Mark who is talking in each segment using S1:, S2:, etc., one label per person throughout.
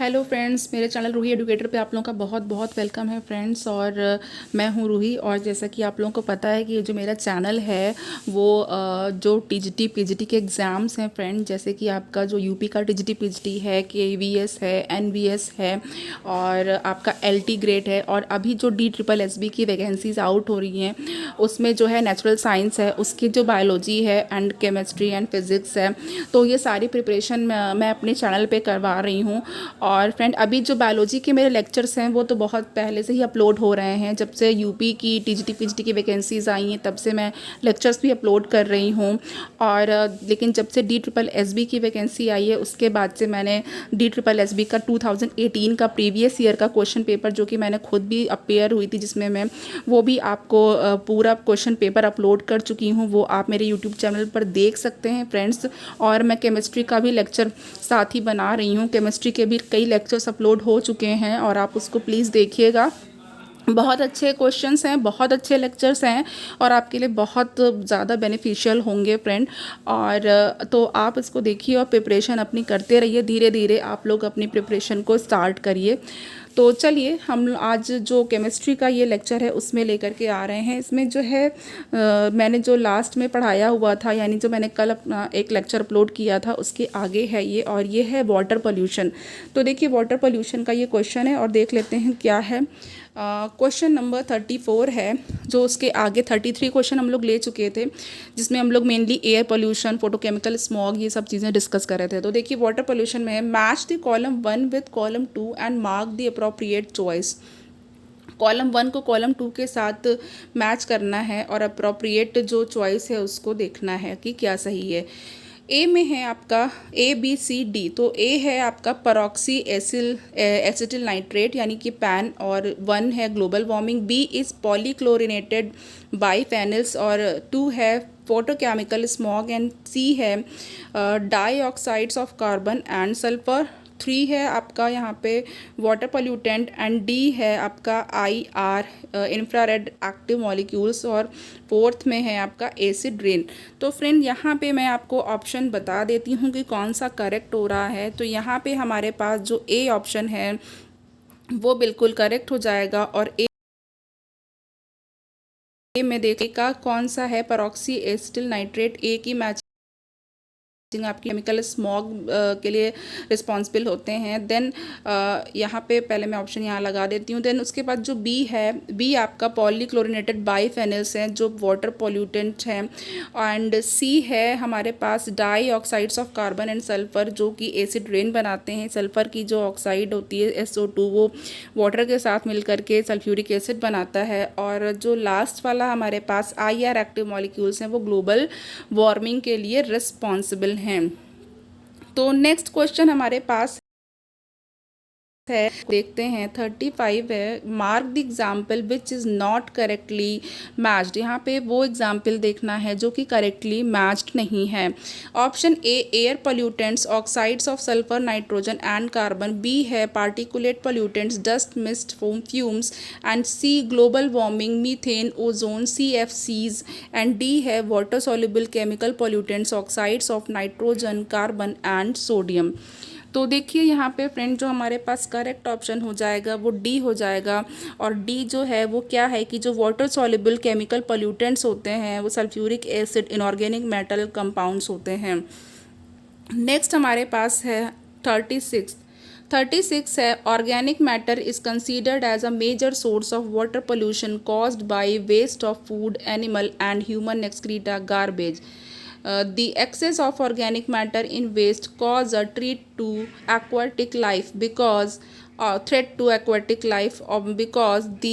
S1: Hello friends, मेरे channel Ruhi educator पे आप लोगों का बहुत बहुत वेलकम है फ्रेंड्स। और मैं हूँ रूही। और जैसा कि आप लोगों को पता है कि जो मेरा चैनल है वो जो टीजीटी पीजीटी के एग्ज़ाम्स हैं फ्रेंड, जैसे कि आपका जो यूपी का टीजीटी पीजीटी है, केवीएस है, एनवीएस है और आपका एलटी ग्रेड है, और अभी जो डी ट्रिपल एसबी की वैकेंसीज आउट हो रही हैं उसमें जो है नेचुरल साइंस है, उसकी जो बायोलॉजी है एंड केमिस्ट्री एंड फिज़िक्स है, तो ये सारी प्रिपरेशन मैं अपने चैनल पे करवा रही हूँ। और फ्रेंड अभी जो बायोलॉजी के मेरे लेक्चर्स हैं वो तो बहुत पहले से ही अपलोड हो रहे हैं। जब से यूपी की टीजीटी पीजीटी की वैकेंसीज आई हैं तब से मैं लेक्चर्स भी अपलोड कर रही हूँ। और लेकिन जब से डी ट्रिपल एसबी की वैकेंसी आई है उसके बाद से मैंने डी ट्रिपल एसबी का 2018 का प्रीवियस ईयर का क्वेश्चन पेपर, जो कि मैंने खुद भी अपेयर हुई थी जिसमें मैं, वो भी आपको पूरा क्वेश्चन पेपर अपलोड कर चुकी हूँ, वो आप मेरे यूट्यूब चैनल पर देख सकते हैं फ्रेंड्स। और मैं केमिस्ट्री का भी लेक्चर साथ ही बना रही हूँ, केमिस्ट्री के भी कई लेक्चर्स अपलोड हो चुके हैं और आप उसको प्लीज़ देखिएगा। बहुत अच्छे क्वेश्चंस हैं, बहुत अच्छे लेक्चर्स हैं और आपके लिए बहुत ज़्यादा बेनिफिशियल होंगे फ्रेंड। और तो आप इसको देखिए और प्रिपरेशन अपनी करते रहिए, धीरे धीरे आप लोग अपनी प्रिपरेशन को स्टार्ट करिए। तो चलिए हम आज जो केमिस्ट्री का ये लेक्चर है उसमें लेकर के आ रहे हैं। इसमें जो है मैंने जो लास्ट में पढ़ाया हुआ था, यानी जो मैंने कल अपना एक लेक्चर अपलोड किया था उसके आगे है ये, और ये है वाटर पोल्यूशन। तो देखिए वाटर पोल्यूशन का ये क्वेश्चन है और देख लेते हैं क्या है। क्वेश्चन नंबर 34 है, जो उसके आगे 33 क्वेश्चन हम लोग ले चुके थे, जिसमें हम लोग mainly air pollution, photochemical smog, ये सब चीज़ें डिस्कस कर रहे थे। तो देखिए वाटर पोल्यूशन में है, match the column 1 with column 2 and mark the appropriate choice. Column 1 को कॉलम 2 के साथ मैच करना है और अप्रोप्रिएट जो चॉइस है उसको देखना है कि क्या सही है। ए में है आपका ए बी सी डी। तो ए है आपका परॉक्सी एसिटिल नाइट्रेट यानी कि पैन, और 1 है ग्लोबल वार्मिंग, बी इज़ पॉलीक्लोरिनेटेड बाईफेनिल्स, और 2 है फोटोकेमिकल स्मॉग, एंड सी है dioxides of carbon and sulphur, 3 है आपका यहाँ पे वाटर पोल्यूटेंट, एंड डी है आपका IR इंफ्रारेड एक्टिव मॉलिक्यूल्स, और 4th में है आपका एसिड रेन। तो फ्रेंड यहाँ पे मैं आपको ऑप्शन बता देती हूँ कि कौन सा करेक्ट हो रहा है। तो यहाँ पे हमारे पास जो ए ऑप्शन है वो बिल्कुल करेक्ट हो जाएगा, और ए में देखेगा कौन सा है, परॉक्सी एसिटिल नाइट्रेट, ए की मैच आपकी केमिकल स्मॉग के लिए रिस्पॉन्सिबल होते हैं। देन यहाँ पे पहले मैं ऑप्शन यहाँ लगा देती हूँ। देन उसके बाद जो बी है, बी आपका पॉलीक्लोरिनेटेड बाईफेनिल्स हैं जो वाटर पोल्यूटेंट हैं, एंड सी है हमारे पास dioxides of carbon and sulphur जो कि एसिड रेन बनाते हैं। सल्फर की जो ऑक्साइड होती है SO2 वो वाटर के साथ मिलकर के सल्फ्यूरिक एसिड बनाता है। और जो लास्ट वाला हमारे पास IR एक्टिव मॉलिक्यूल्स हैं वो ग्लोबल वार्मिंग के लिए रिस्पॉन्सिबल हैं। तो नेक्स्ट क्वेश्चन हमारे पास है, देखते हैं 35 है, mark the example which is not correctly matched. यहाँ पे वो एग्जाम्पल देखना है जो कि करेक्टली मैच्ड नहीं है। Option A air pollutants, oxides of sulphur, nitrogen and carbon, B है particulate pollutants, dust, mist, fumes, and C global warming, methane, ozone, CFCs, and D है water soluble chemical pollutants, oxides of nitrogen, carbon and sodium. तो देखिए यहाँ पे friend जो हमारे पास correct option हो जाएगा वो डी हो जाएगा। और डी जो है वो क्या है कि जो वाटर सॉल्युबल केमिकल पोल्यूटेंट्स होते हैं वो sulphuric acid, inorganic metal compounds होते हैं। नेक्स्ट हमारे पास है 36 है, organic matter is considered as a major source of water pollution caused by waste of food, animal and human excreta, garbage. The excess of organic matter in waste cause a threat to aquatic life because because the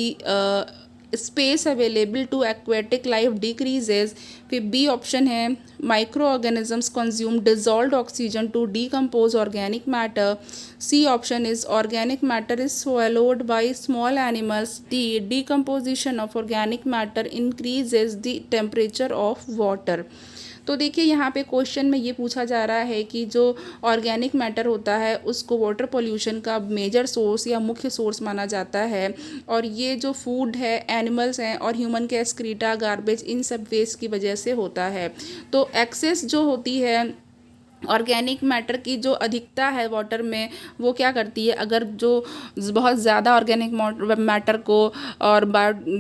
S1: space available to aquatic life decreases। फिर B option है micro organisms consume dissolved oxygen to decompose organic matter. C option is organic matter is swallowed by small animals. D decomposition of organic matter increases the temperature of water. तो देखिए यहाँ पे question में ये पूछा जा रहा है कि जो ऑर्गेनिक मैटर होता है उसको वाटर पोल्यूशन का मेजर सोर्स या मुख्य सोर्स माना जाता है, और ये जो फूड है, एनिमल्स हैं और ह्यूमन के एक्सक्रीटा, गार्बेज, इन सब वेस्ट की वजह से होता है। तो एक्सेस जो होती है ऑर्गेनिक मैटर की जो अधिकता है वाटर में वो क्या करती है, अगर जो बहुत ज़्यादा ऑर्गेनिक मैटर को और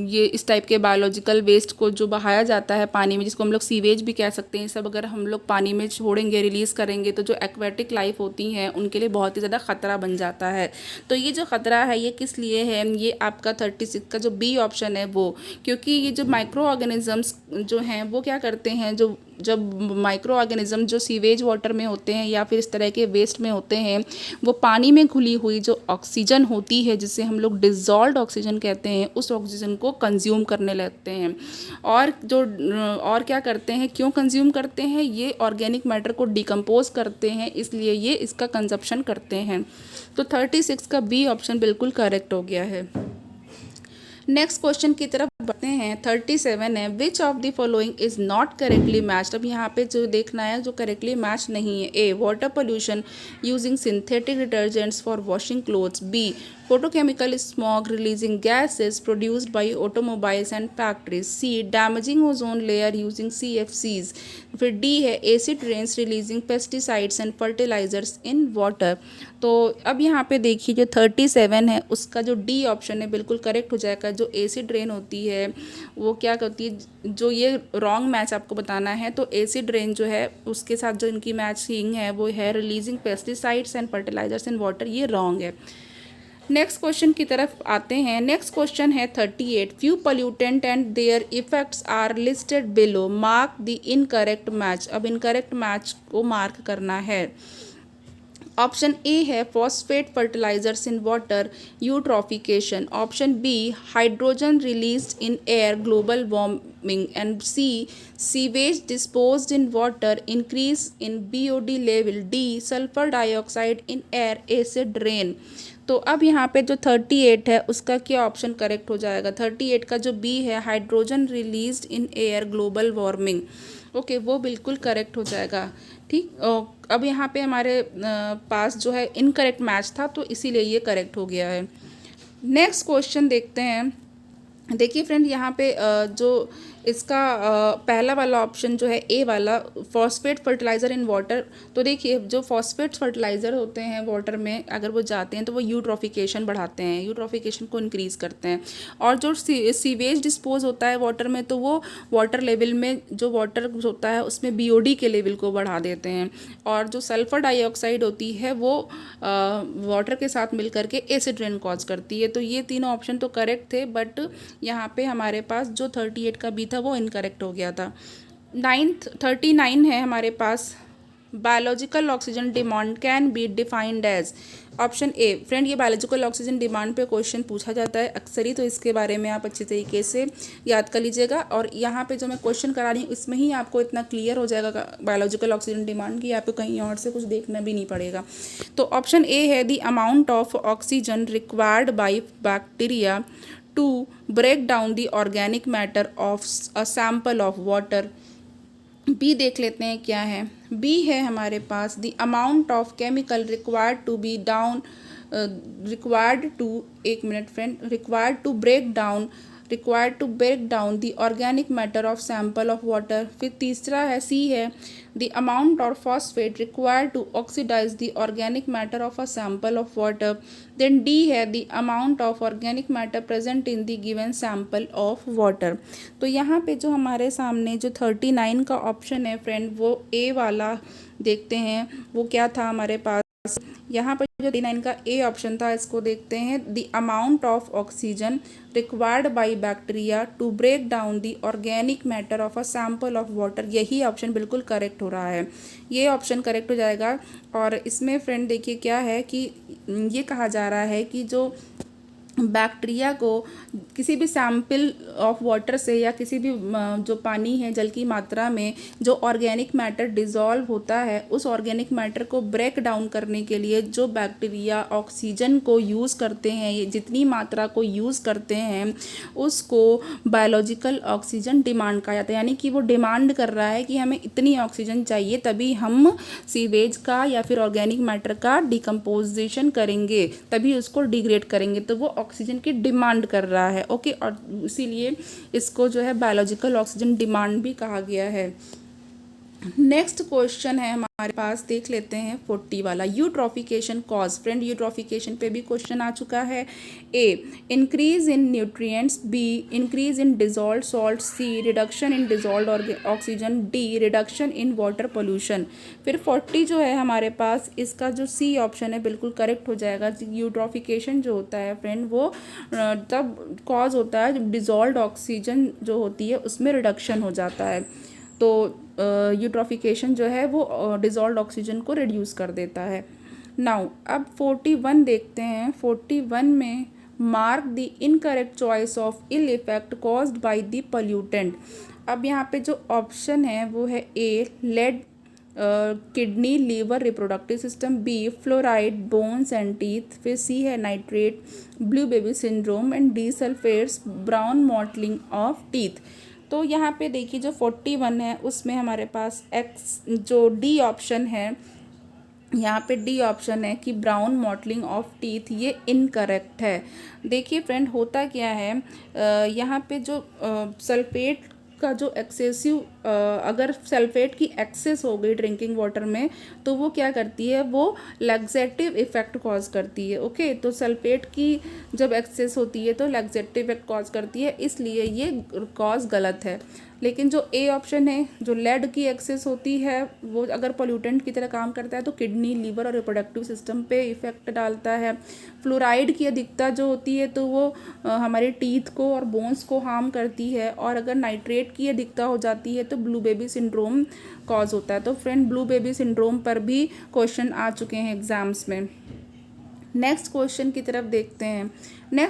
S1: ये इस टाइप के बायोलॉजिकल वेस्ट को जो बहाया जाता है पानी में, जिसको हम लोग सीवेज भी कह सकते हैं, सब अगर हम लोग पानी में छोड़ेंगे, रिलीज़ करेंगे, तो जो एक्वेटिक लाइफ होती हैं उनके लिए बहुत ही ज़्यादा ख़तरा बन जाता है। तो ये जो ख़तरा है ये किस लिए है, ये आपका 36 का जो बी ऑप्शन है वो, क्योंकि ये जो माइक्रो ऑर्गेनिजम्स जो हैं वो क्या करते हैं, जो जब माइक्रो ऑर्गेनिज्म जो सीवेज वाटर में होते हैं या फिर इस तरह के वेस्ट में होते हैं, वो पानी में घुली हुई जो ऑक्सीजन होती है, जिसे हम लोग डिज़ोल्व्ड ऑक्सीजन कहते हैं, उस ऑक्सीजन को कंज्यूम करने लगते हैं। और क्या करते हैं, क्यों कंज्यूम करते हैं, ये ऑर्गेनिक मैटर को डिकम्पोज करते हैं, इसलिए ये इसका कंजप्शन करते हैं। तो 36 का बी ऑप्शन बिल्कुल करेक्ट हो गया है। नेक्स्ट क्वेश्चन की तरफ बढ़ते हैं। 37 है, which of the following is not correctly matched. अब यहाँ पे जो देखना है जो करेक्टली मैच नहीं है। A, water pollution using synthetic detergents for washing clothes. B, photochemical smog releasing gases produced by automobiles and factories. C, damaging ozone layer using CFCs. फिर डी है, acid rains releasing pesticides and fertilisers in water. तो अब यहाँ पे देखिए जो 37 है उसका जो डी ऑप्शन है बिल्कुल करेक्ट हो जाएगा। जो एसिड रेन होती है वो क्या करती है, जो ये रॉन्ग मैच आपको बताना है, तो एसिड रेन जो है उसके साथ जो इनकी मैचिंग है वो है releasing pesticides and fertilisers in water, ये रॉन्ग है। नेक्स्ट क्वेश्चन की तरफ आते हैं। नेक्स्ट क्वेश्चन है 38, few pollutant and their effects are listed below, mark the incorrect match. अब इनकरेक्ट मैच को मार्क करना है। ऑप्शन ए है phosphate fertilisers in water, eutrophication. Option B, hydrogen released in air, global warming. And C, sewage disposed in water, increase in BOD level. D, sulphur dioxide in air, acid rain. तो अब यहाँ पे जो 38 है उसका क्या option correct हो जाएगा। 38 का जो बी है, hydrogen released in air, global warming, okay, वो बिल्कुल करेक्ट हो जाएगा। ठीक, अब यहाँ पे हमारे पास जो है इनकरेक्ट मैच था, तो इसीलिए ये करेक्ट हो गया है। नेक्स्ट क्वेश्चन देखते हैं। देखिए फ्रेंड, यहाँ पे जो इसका पहला वाला ऑप्शन जो है ए वाला, फॉस्फेट फर्टिलाइज़र इन वाटर, तो देखिए जो फॉस्फेट फर्टिलाइज़र होते हैं वाटर में अगर वो जाते हैं तो वो यूट्रॉफिकेशन बढ़ाते हैं, यूट्रॉफिकेशन को इंक्रीज़ करते हैं। और जो सीवेज डिस्पोज होता है वाटर में, तो वो वाटर लेवल में जो वाटर होता है उसमें BOD के लेवल को बढ़ा देते हैं। और जो सल्फ़र डाइऑक्साइड होती है वो वाटर के साथ मिल करके एसिड रेन कॉज करती है। तो ये तीनों ऑप्शन तो करेक्ट थे, बट यहाँ पे हमारे पास जो 38 का बी था वो इनकरेक्ट हो गया था। 39 है हमारे पास, biological oxygen demand can be defined as. Option A, friend ये बायोलॉजिकल ऑक्सीजन डिमांड पे क्वेश्चन पूछा जाता है अक्सर ही, तो इसके बारे में आप अच्छी तरीके से याद कर लीजिएगा। और यहाँ पे जो मैं क्वेश्चन करा रही हूँ इसमें ही आपको इतना क्लियर हो जाएगा बायोलॉजिकल ऑक्सीजन डिमांड की, आपको कहीं और से कुछ देखना भी नहीं पड़ेगा। तो ऑप्शन ए है, the amount of oxygen required by bacteria to break down the organic matter of a sample of water। B देख लेते हैं क्या है। बी है हमारे पास, the amount of chemical required to be down, required to, एक minute friend, required to break down the organic matter of sample of water. फिर तीसरा है, सी है, the amount of phosphate required to oxidize the organic matter of a sample of water. Then D है, the amount of organic matter present in the given sample of water. तो यहाँ पे जो हमारे सामने जो 39 का ऑप्शन है फ्रेंड, वो ए वाला देखते हैं, वो क्या था हमारे पास। यहाँ पर जो 39 का ए ऑप्शन था इसको देखते हैं, the amount of oxygen required by bacteria to break down the organic matter of a sample of water, यही ऑप्शन बिल्कुल करेक्ट हो रहा है, ये ऑप्शन करेक्ट हो जाएगा। और इसमें फ्रेंड देखिए क्या है कि ये कहा जा रहा है कि जो बैक्टीरिया को किसी भी सैम्पल ऑफ वाटर से या किसी भी जो पानी है जल की मात्रा में जो ऑर्गेनिक मैटर डिज़ोल्व होता है, उस ऑर्गेनिक मैटर को ब्रेक डाउन करने के लिए जो बैक्टीरिया ऑक्सीजन को यूज़ करते हैं, ये जितनी मात्रा को यूज़ करते हैं उसको बायोलॉजिकल ऑक्सीजन डिमांड कहा जाता है। यानी कि वो डिमांड कर रहा है कि हमें इतनी ऑक्सीजन चाहिए, तभी हम सीवेज का या फिर ऑर्गेनिक मैटर का डिकम्पोजिशन करेंगे, तभी उसको डिग्रेड करेंगे। तो वो ऑक्सीजन की डिमांड कर रहा है, ओके, और इसीलिए इसको जो है बायोलॉजिकल ऑक्सीजन डिमांड भी कहा गया है। नेक्स्ट क्वेश्चन है हमारे पास, देख लेते हैं 40 वाला। यूट्रॉफिकेशन कॉज, फ्रेंड यूट्रॉफिकेशन पे भी क्वेश्चन आ चुका है। A, increase in nutrients, B, increase in dissolve salt, C, reduction in dissolve oxygen, D, reduction in water pollution. फिर 40 जो है हमारे पास, इसका जो सी ऑप्शन है बिल्कुल करेक्ट हो जाएगा। यूट्रॉफिकेशन जो होता है फ्रेंड वो तब कॉज होता है जब डिजॉल्व ऑक्सीजन जो होती है उसमें रिडक्शन हो जाता है। तो यूट्रॉफिकेशन जो है वो डिजॉल्व ऑक्सीजन को रिड्यूस कर देता है। नाउ अब 41 देखते हैं। 41 में mark the incorrect choice of ill effect caused by the pollutant. अब यहाँ पे जो ऑप्शन है वो है A, lead, kidney, liver, reproductive system, B, fluoride, bones and teeth, फिर सी है nitrate, blue baby syndrome, and D, sulphates, brown mottling of teeth. तो यहाँ पे देखिए जो 41 है उसमें हमारे पास एक्स जो डी ऑप्शन है, यहाँ पे डी ऑप्शन है कि ब्राउन मॉटलिंग ऑफ टीथ, ये इनकरेक्ट है। देखिए फ्रेंड होता क्या है, यहाँ पे जो सल्फेट का जो एक्सेसिव, अगर सल्फेट की एक्सेस हो गई ड्रिंकिंग वाटर में तो वो क्या करती है, वो लैक्सेटिव इफेक्ट कॉज करती है। ओके, तो सल्फेट की जब एक्सेस होती है तो लैक्सेटिव इफेक्ट कॉज करती है, इसलिए ये कॉज गलत है। लेकिन जो ए ऑप्शन है, जो लेड की एक्सेस होती है वो अगर पोल्यूटेंट की तरह काम करता है तो किडनी, लीवर और रिप्रोडक्टिव सिस्टम पे इफेक्ट डालता है। फ्लोराइड की अधिकता जो होती है तो वो हमारे टीथ को और बोन्स को हार्म करती है। और अगर नाइट्रेट की अधिकता हो जाती है तो ब्लू बेबी सिंड्रोम कॉज होता है। तो फ्रेंड ब्लू बेबी सिंड्रोम पर भी क्वेश्चन आ चुके हैं एग्जाम्स में। नेक्स्ट क्वेश्चन की तरफ देखते हैं। नेक्स्ट